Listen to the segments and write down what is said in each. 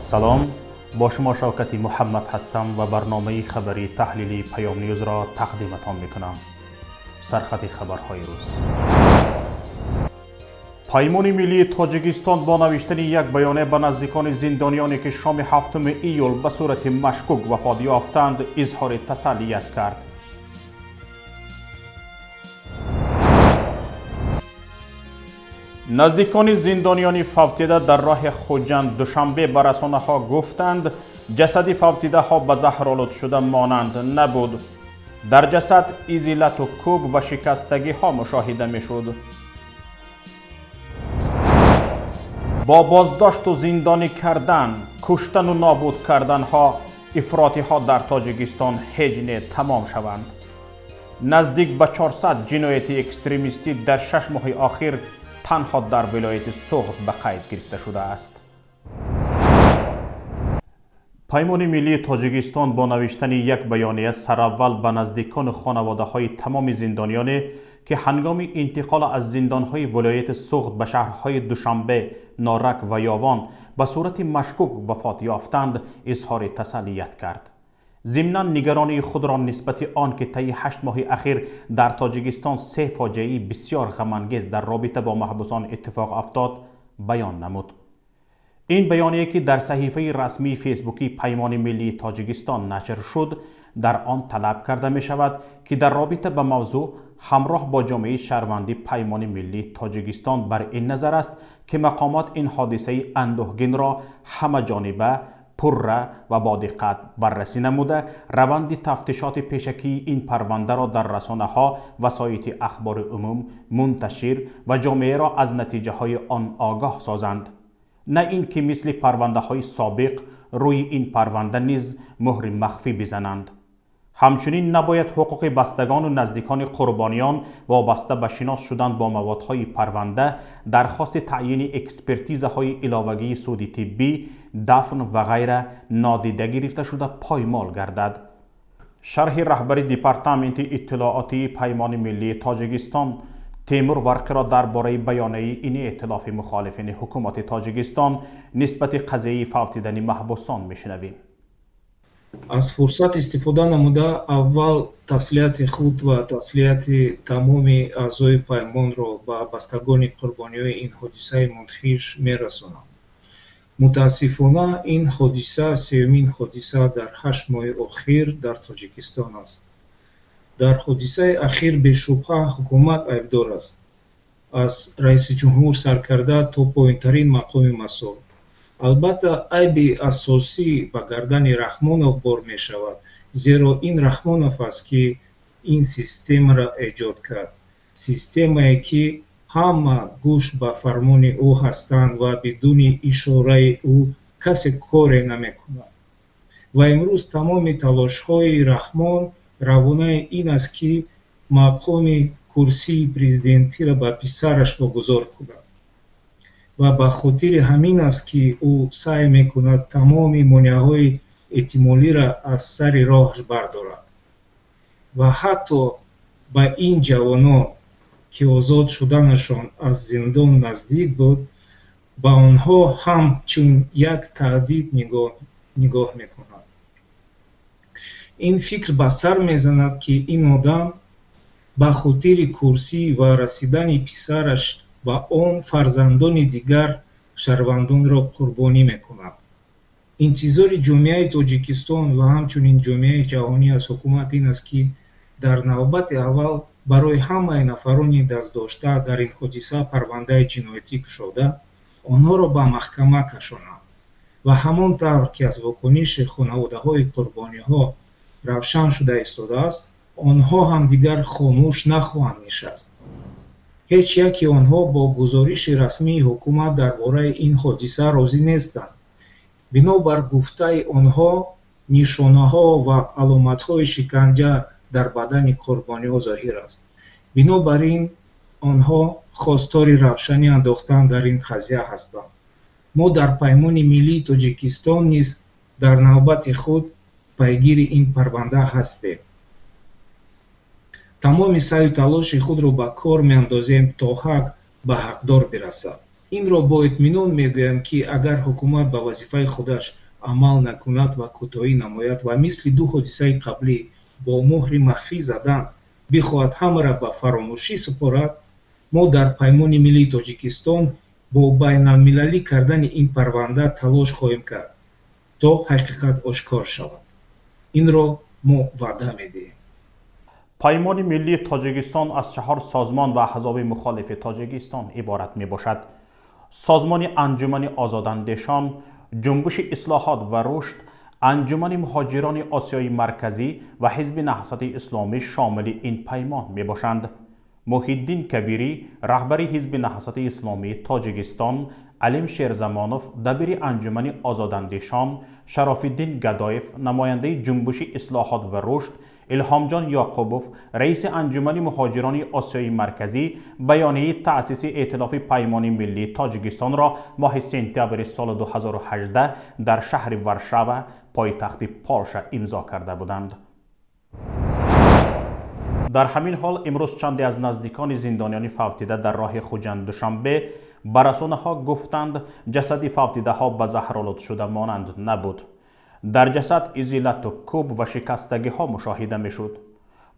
سلام، با شما شوکتی محمد هستم و برنامه خبری تحلیلی پیام نیوز را تقدیمتان میکنم. سرخط خبرهای روز: پیمان ملی تاجیکستان با نوشتن یک بیانیه به نزدیکان زندانیانی که شام 7 ایول به صورت مشکوک وفات یافتند اظهار تسلیت کرد. نزدیکان زندانیان فوتیده در راه خوجند دوشنبه به رسانه‌ها گفتند جسد فوتیده ها به زهرآلود شده مانند نبود. در جسد ازیلت و کوب و شکستگی ها مشاهده می شد. با بازداشت و زندانی کردن، کشتن و نابود کردن ها افراطی ها در تاجیکستان هجنه تمام شوند. نزدیک به 400 جنایت اکستریمیستی در 6 ماه اخیر تنها در ولایت سوغد به قید گرفته شده است. پیمان ملی تاجیکستان با نوشتن یک بیانیه سراول به نزدیکان خانواده های تمام زندانیانی که هنگام انتقال از زندانهای ولایت سوغد به شهرهای دوشنبه، نارک و یاوان به صورت مشکوک وفات یافتند اظهار تسلیت کرد. ضمناً نگرانی خود را نسبت آن که طی 8 ماه اخیر در تاجیکستان 3 فاجعه بسیار غم‌انگیز در رابطه با محبوسان اتفاق افتاد بیان نمود. این بیانیه که در صحیفه رسمی فیسبوکی پیمان ملی تاجیکستان نشر شد در آن طلب کرده می شود که در رابطه با موضوع همراه با جامعه شهروندی پیمان ملی تاجیکستان بر این نظر است که مقامات این حادثه اندوهگین را همه جانبه، پرره و با دقت بررسی نموده روند تفتیشات پیشکی این پرونده را در رسانه‌ها و سایت اخبار عموم منتشر و جامعه را از نتیجه های آن آگاه سازند. نه این که مثل پرونده های سابق روی این پرونده نیز مهر مخفی بزنند. همچنین نباید حقوق بستگان و نزدیکان قربانیان وابسته به شناس شدن با موادهای پرونده، درخواست تعیین اکسپرتیزهای علاوگی سود طبی، دفن و غیره نادیده گرفته شده پایمال گردد. شرح رهبر دپارتمنت اطلاعاتی پیمان ملی تاجیکستان تیمور ورقی را درباره بیانیه این ائتلاف مخالفین حکومت تاجیکستان نسبت قضیه فوتیدن محبوسان میشنویم. از فرصت استفاده نموده اول تسلیت خود و تسلیت تمام اعضای پیمان را به بستگان قربانی‌های این حادثه مدهش می‌رسانم. متاسفانه این حادثه سومین حادثه در 8 ماه اخیر در تاجیکستان است. در حادثه اخیر بشبهه حکومت عیبدار است. از رئیس جمهور سرکرده تا پایین‌ترین مقام مسئول. البته عیب اساسی به گردن رحمانов بار می شود، زیرا این رحمانov است که این سیستم را ایجاد کرد. سیستمی که همه گوش به فرمان او هستند و بدون اشاره او کسی کاری نمی کند. و امروز تمام تلاش های رحمان روانه این است که مقام کرسی پرزیدنتی را به پسرش واگذار کند. و به خاطر همین است که او سعی میکند تمام مانعهای احتمالی را از سر راهش بردارد و حتی به این جوانان که آزاد شدنشان از زندان نزدیک بود به آنها هم چون یک تهدید نگاه میکند. این فکر به سر میزند که این آدم به خاطر کرسی و رسیدن پسرش و آن فرزندان دیگر شهروندان را قربانی میکند. انتظار جامعه تاجیکستان و همچنین جامعه جهانی از حکومت این است که در نوبت اول برای همه نفرانی دست داشته در این حادثه پرونده جنایتی شده آنها را به محکمه کشانند و همان طور که از واکنش خانواده های قربانی ها روشن شده ایستاده است آنها هم دیگر خاموش نخواهند نشست. هیچ یکی آنها با گزارش رسمی حکومت درباره این حادثه راضی نیستند. بنابر گفته آنها نشانه‌ها و علامت‌های شکنجه در بدن قربانی‌ها ظاهر است. بنابراین آنها خواستار روشنی انداختن در این قضیه هستند. ما در پیمان ملی تاجیکستان نیز در نوبت خود پیگیر این پرونده هستیم. تمام سعی و تلاش خود را به کار می‌اندازیم تا حق به حقدار برسد. инро бо итминон мегӯям ки агар ҳукумат ба вазифаи худаш амал накунад ва кӯтоҳӣ намояд ва мисли ду ҳодисаи қаблӣ бо муҳри махфӣ задан бихоҳад ҳамаро ба фаромӯшӣ супорад, мо дар паймони миллии Тоҷикистон бо байналмилалӣ кардани ин парванда талош хоҳем кард то ҳақиқат ошкор шавад. Инро мо ваъда медиҳем. паймони миллии тоҷикистон аз 4 созмон ва аҳзоби мухолифи тоҷикистон иборат мебошад. созмони анҷумани озодандешон, ҷунбуши ислоҳот ва рушд, анҷумани муҳоҷирони осиёи марказӣ ва ҳизби наҳсати исломӣ шомили ин паймон мебошанд. муҳиддин кабирӣ, раҳбари ҳизби наҳсати исломии тоҷикистон, алим шерзамонов, дабири анҷумани озодандешон, шарофиддин гадоев, намояндаи ҷунбуши ислоҳот ва рушд, илҳомҷон ёқубов, раиси анҷумани муҳоҷирони осиёи марказӣ, байонияи таъсиси эътилофи паймони миллии тоҷикистонро моҳи сентябри соли 2018 дар шаҳри Варшава, пойтахти Полша имзо карда буданд. дар ҳамин ҳол имрӯз чанде аз наздикони зиндониёни фавтида дар роҳи Хуҷанд Душанбе ба расонаҳо гуфтанд ҷасади фавтидаҳо ба заҳролуд шуда монанд набуд. дар ҷасад изи лату кӯб ва шикастагиҳо мушоҳида мешуд.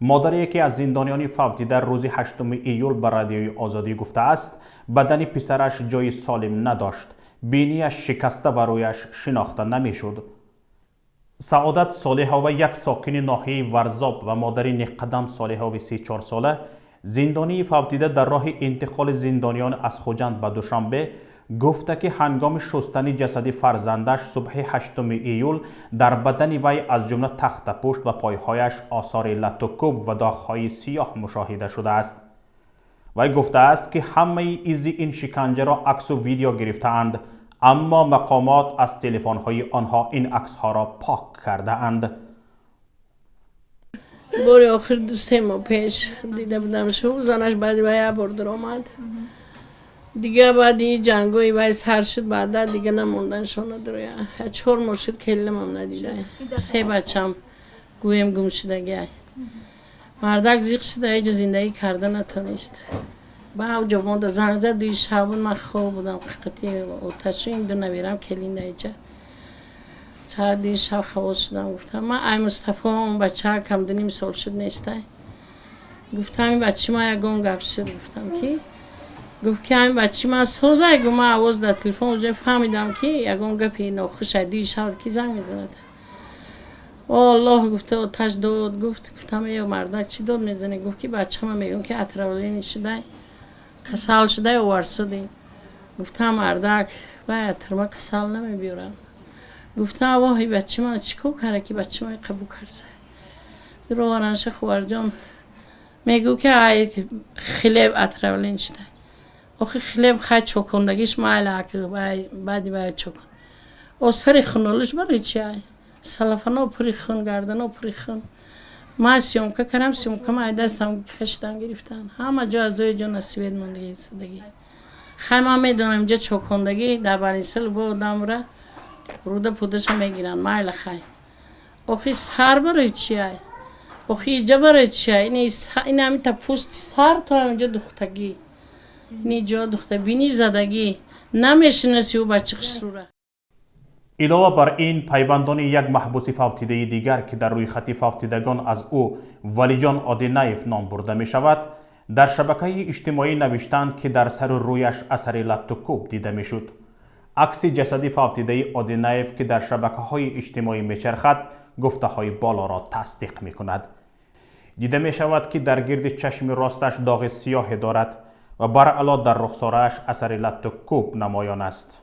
модаре яке аз зиндониёни фавтида рӯзи 8 июл ба Радиои Озодӣ гуфтааст, бадани писараш ҷои солим надошт, бинияш шикаста ва рӯяш шинохта намешуд. саодат Солиҳова, як сокини ноҳияи Варзоб ва модари Неққадам Солиҳови 34 сола, зиндонии фавтида дар роҳи интиқоли зиндониён аз Хуҷанд ба Душанбе, гуфта ки ҳангоми шустани ҷасади фарзандаш субҳи 8 июл дар бадани вай аз ҷумла тахтапушт ва пойҳояш осори латукӯб ва дохҳои сиёҳ мушоҳида шудааст. вай гуфтааст ки ҳамаи изи ин шиканҷаро аксу видео гирифтаанд, аммо мақомот аз телефонҳои онҳо ин аксҳоро пок кардаанд. бори охир 2-3 моҳ пеш дида будамшо, занаш баъди вай як бор даромад. دیگه بعد این جنگوی وای سر شد بعد دیگه نموندن شونه درویا 4 ماه شد کلم هم ندیده 3 بچم گویم گم شده گه مردک زیق شده ایجا زندگی کرده نتونست با او جوان دا زنگ زد دوی شبون من خواب بودم قطعی آتش این دو نبیرم کلین ایجا ساعت دوی شب خواب شدم گفتم من ای مصطفی هم بچه ها کم 2.5 سال شد نیسته گفتم این بچه ما یک گم گفت شد گفتم کی گفت که همین بچه من سوزه گفت من آواز در تلفن اونجا فهمیدم که یکون گپی ناخوش دوی شب کی زنگ میزنه والله گفته آتش داد گفتم ای مردک چی داد میزنه گفت که بچه من میگم که اترولین شده کسال شده و ورسوده گفتم مردک باید اترما کسال نمیبیارم گفتم واهی بچه من چیکار کرده که بچه من قبول کرده درو ورنش خوار جان میگو که خلیب اترولین شده آخه خیلی خیلی چوکندگیش مایل که بعدی باید چوکن آثاری خونالش برای چی های سلفنا پری خون گردنا پری خون ما سیمکه کردم سیمکه ما دستم کشیدم گرفتن همه جا از دوی جا نصیبت موندگی سدگی خیلی ما میدونم جا چوکندگی در بانیسل بودم را روده پودش میگیرن مایل خیلی آخه سر برای چی های آخه اینجا برای چی های این همی تا پوست سر تا همینجا دختگی اینجا دختر بینی زدگی نمیشناسی و بچه خسروره. علاوه بر این پیوندان یک محبوس فوتیده دیگر که در روی خط فوتیدگان از او ولیجان آدینایف نام برده می شود در شبکه اجتماعی نوشتند که در سر و رویش اثر لاتوکوب دیده می شد. عکس جسد فوتیده آدینایف که در شبکه های اجتماعی می چرخد گفته های بالا را تصدیق می کند. دیده می شود که در گرد چشم راستش داغ سیاه دارد و بر علاوه در رخسارش اثر لاتوکوب نمایان است.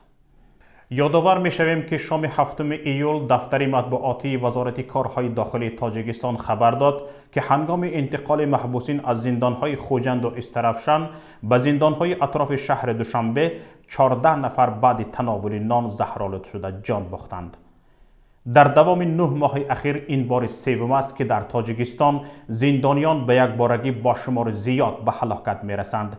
یادآور می‌شویم که شام 7 ایول دفتر مطبوعاتی وزارت کارهای داخلی تاجیکستان خبر داد که هنگام انتقال محبوسین از زندان‌های خوجند و استرافشان به زندان‌های اطراف شهر دوشنبه 14 نفر بعد تناول نان زهرآلود شده جان باختند. در دوام 9 ماه اخیر این بار سوم است که در تاجیکستان زندانیان به یک بارگی با شمار زیاد به هلاکت می‌رسند.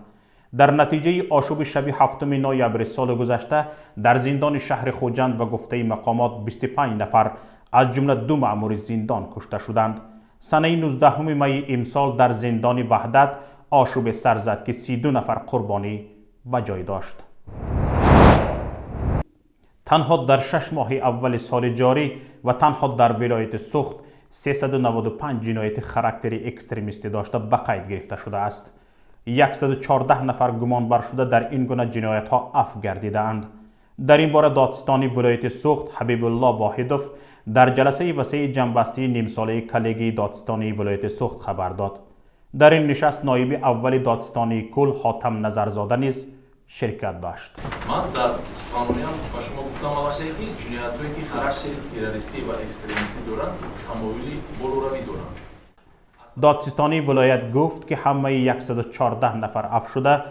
در نتیجه آشوب شب 7 نوامبر سال گذشته در زندان شهر خوجند به گفته مقامات 25 نفر از جمله 2 مأمور زندان کشته شدند. سنه 19 می امسال در زندان وحدت آشوب سر زد که 32 نفر قربانی به جای داشت. تنها در 6 ماه اول سال جاری و تنها در ولایت سوخت 395 جنایت خاراکتری اکستریمیستی داشته به قید گرفته شده است. 114 نفر گمانبر شده در این گونه جنایت ها عفو گردیده‌اند. در این باره دادستانی ولایت سوخت حبیب الله واحدوف در جلسه وسیع جنبسته نیم ساله کلگی دادستانی ولایت سوخت خبر داد. در این نشست نایب اول دادستانی کل حاتم نظرزاده نیز شرکت داشت. من در سخنرانیم با شما گفتم واسه که جنایت‌هایی که خاراکتر تروریستی و اکستریمیستی دارند تمایلی بلوروی دارند. دادستانی ولایت گفت که همه 114 نفر عفو شده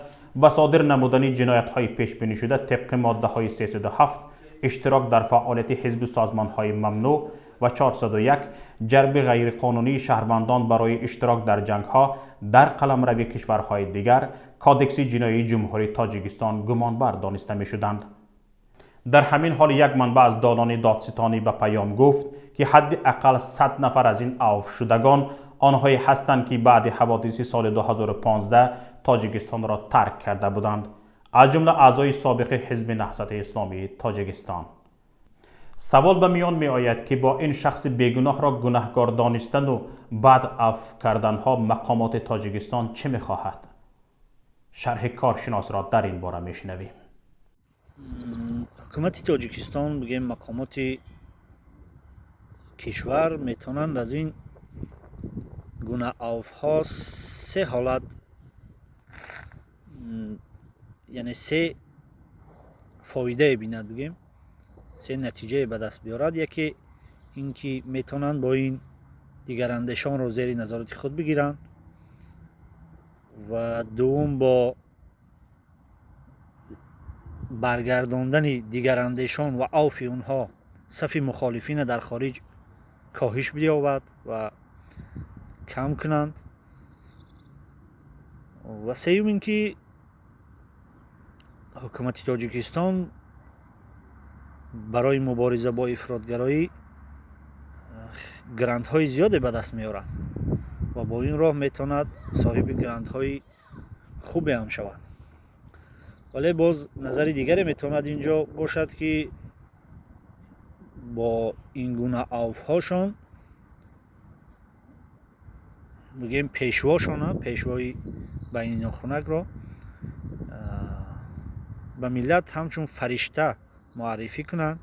و صادر نمودن جنایت‌های پیش بینی شده طبق ماده‌های 307 اشتراک در فعالیت حزب و سازمان‌های ممنوع و 401 جلب غیرقانونی شهروندان برای اشتراک در جنگ‌ها در قلمرو کشورهای دیگر کادکس جنایی جمهوری تاجیکستان گمانبر دانسته می‌شدند. در همین حال یک منبع از دانان دادستانی به پیام گفت که حداقل 100 نفر از این عفو شدگان آنهایی هستند که بعد حوادث سال 2015 تاجیکستان را ترک کرده بودند، از جمله اعضای سابق حزب نهضت اسلامی تاجیکستان. سوال به میان می آید که با این شخص بیگناه را گناهکار دانستن و بعد عفو کردن ها مقامات تاجیکستان چه می خواهد؟ شرح کارشناس را در این باره می شنویم. حکومت تاجیکستان بگیم مقامات کشور میتونند از این گونه عفوها 3 حالت یعنی 3 فایده بیند، بگیم 3 نتیجه به دست بیارد. یکی اینکه میتونند با این دیگراندیشان را زیر نظارت خود بگیرند و دوم با برگرداندن دیگراندیشان و عفو اونها صف مخالفین در خارج کاهش بیابد و کم کنند. و سوم اینکه حکومت تاجیکستان برای مبارزه با افراطگرایی گرانت‌های زیادی به دست می‌آورد و با این راه میتواند صاحب گرانت‌های خوبی هم شود. ولی باز نظر دیگری میتواند اینجا باشد که با این گونه عفوهاشان بگیم پیشواشان، پیشوای بین خنک را به ملت همچون فرشته معرفی کنند،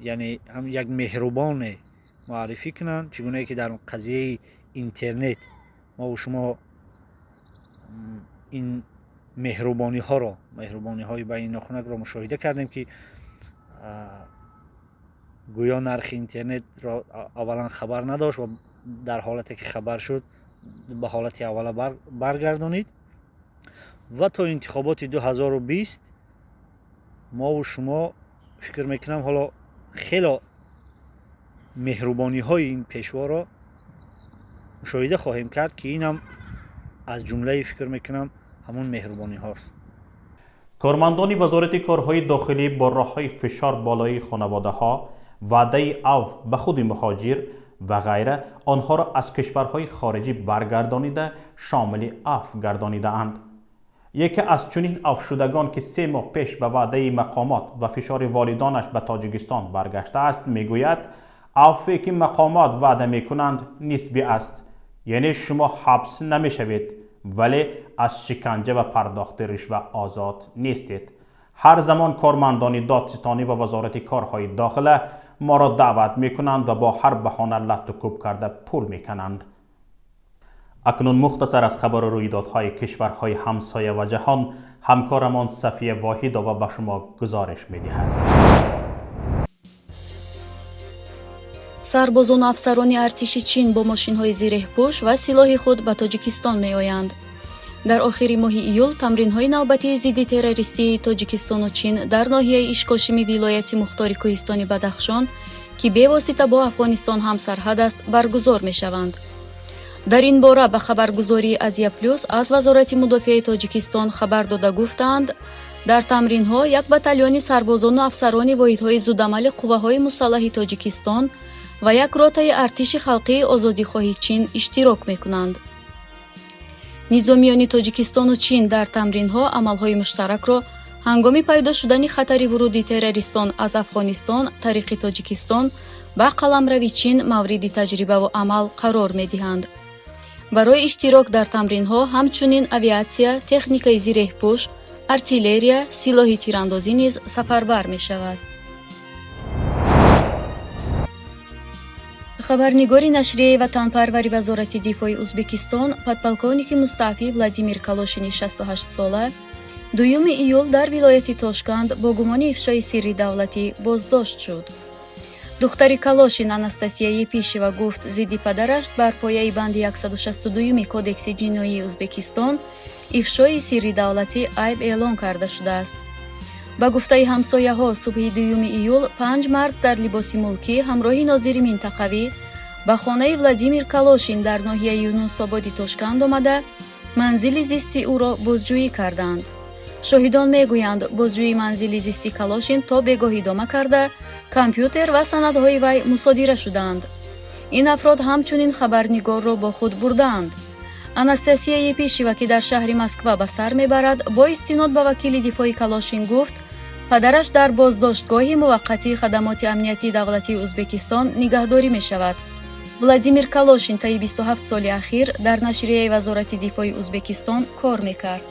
یعنی هم یک مهربان معرفی کنند، چگونه که در قضیه اینترنت ما و شما این مهربانی های بین خنک را مشاهده کردیم که گویا نرخ اینترنت را اولا خبر نداشت و در حالتی که خبر شد به حالت اولا برگردانید و تا انتخابات 2020 ما و شما فکر میکنم حالا خیلی مهربانی های این پیشوا را مشاهده خواهیم کرد که این هم از جمله فکر میکنم همون مهربانی هاست. کارمندان وزارت کارهای داخلی با راه‌های فشار بالای خانواده ها وعده عفو به خود مهاجر و غیره آنها را از کشورهای خارجی برگردانیده شامل عفو گردانیده اند. یکی از چنین عفو شدگان که 3 ماه پیش به وعده مقامات و فشار والدانش به تاجیکستان برگشته است میگوید عفوی که مقامات وعده میکنند نسبی است، یعنی شما حبس نمیشوید ولی از شکنجه و پرداخت رشوه آزاد نیستید. هر زمان کارمندان دادستانی و وزارت کارهای داخله ما را دعوت میکنند و با هر بهانه لط و کوب کرده پول میکنند. اکنون مختصر از خبر رویدادهای کشورهای همسایه و جهان همکارمان صفیه واحدова به شما گزارش میدهد. سربازان و افسران ارتش چین با ماشین‌های زیره‌پوش و سلاح خود به تاجیکستان می‌آیند. در آخر ماه ایول تمرین‌های نوبتی ضد تروریستی تاجیکستان و چین در ناحیه ایشکاشمی ولایت مختار کوهستانی بدخشان که به واسطه با افغانستان هم سرحد است برگزار می‌شوند. در این باره به خبرگزاری آزیا پلوس از وزارت مدافع تاجیکستان خبر داده گفتند در تمرین‌ها یک بتالون سربازان و افسران واحدهای زودعمل قوه‌های مسلح تاجیکستان و یک روته ارتش خلقی آزادیخواه چین اشتراک می‌کنند. نظامیان تاجیکستان و چین در تمرین‌ها عمل‌های مشترک را ҳангоми пайдо шудани хатари вуруди террористон аз афғонистон тариқи тоҷикистон ба қаламрави чин мавриди таҷрибаву амал қарор медиҳанд. барои иштирок дар тамринҳо ҳамчунин авиатсия, техникаи зиреҳпӯш, артиллерия, силоҳи тирандозӣ низ сафарбар мешавад. хабарнигори нашрияи ватанпарвари вазорати дифои ӯзбекистон подполковники мустаъфи Владимир Калошини 68 сола 2 июл дар вилояти Тошканд бо гумони ифшои сирри давлатӣ боздошт шуд. духтари Калошин Анастасия Епишева гуфт зидди падараш бар пояи банди 162 кодекси ҷиноии Ӯзбекистон ифшои сирри давлатӣ айб эълон карда шудааст. ба гуфтаи ҳамсояҳо субҳи 2 июл 5 мард дар либоси мулкӣ ҳамроҳи нозири минтақавӣ ба хонаи Владимир Калошин дар ноҳияи Юнусободи Тошканд омада манзили зисти ӯро бозҷӯӣ карданд. шоҳидон мегӯянд бозҷӯи манзили зисти Калошин то бегоҳ идома карда компютер ва санадҳои вай мусодира шуданд. ин афрод ҳамчунин хабарнигорро бо худ бурдаанд. Анастасия Епишева ки дар шаҳри Москва ба сар мебарад бо истинод ба вакили дифои Калошин гуфт падараш дар боздоштгоҳи муваққатии хадамоти амнияти давлатии Ӯзбекистон нигаҳдорӣ мешавад. Владимир Калошин таи 27 соли ахир дар нашрияи вазорати дифои Ӯзбекистон кор мекард.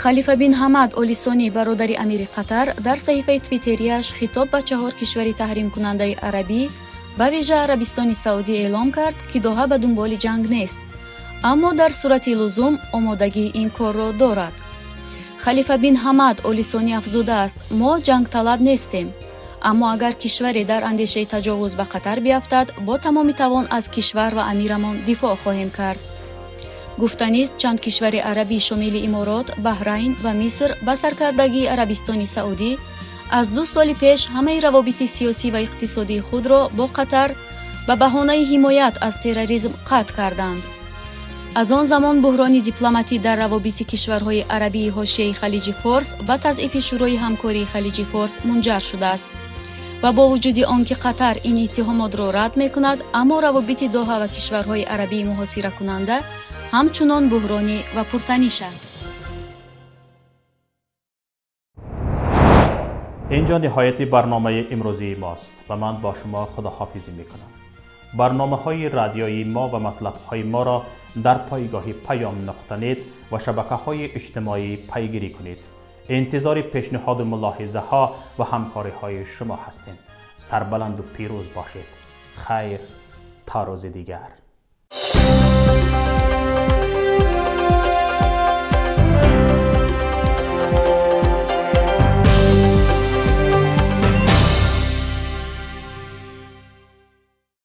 халифа бин Ҳамад Олисонӣ бародари амири Қатар дар саҳифаи твиттерияш хитоб ба 4 кишвари таҳримкунандаи арабӣ ба вижа Арабистони Саудӣ эълон кард ки Доҳа ба дунболи ҷанг нест, аммо дар сурати лузум омодагии ин корро дорад. халифа бин Ҳамад Олисонӣ афзудааст: мо ҷангталаб нестем, аммо агар кишваре дар андешаи таҷовуз ба Қатар биафтад бо тамоми тавон аз кишвар ва амирамон дифоъ хоҳем кард. гуфтанист чанд кишвари арабӣ шомили Иморот, Баҳрайн ва Миср ба саркардагии Арабистони Саудӣ аз 2 соли пеш ҳамаи равобити сиёсӣ ва иқтисодии худро бо Қатар ба баҳонаи ҳимоят аз терроризм қатъ карданд. аз он замон буҳрони дипломатӣ дар равобити кишварҳои арабии ҳошияи халиҷи Форс ба тазъифи шӯрои ҳамкории халиҷи Форс мунҷар шудааст. ва бо вуҷуди он ки Қатар ин иттиҳомотро рад мекунад, аммо равобити Доҳа ва кишварҳои арабии муҳосиракунанда ҳамчунон буҳронӣ ва пуртаниш аст. اینجا نهایت برنامه امروزی ماست و من با شما خداحافظی میکنم. برنامه های رادیویی ما و مطلب های ما را در پایگاه پیام.net و شبکه های اجتماعی پیگیری کنید. انتظار پیشنهاد و ملاحظه ها و همکاری های شما هستیم. سربلند و پیروز باشید. خیر تا روز دیگر.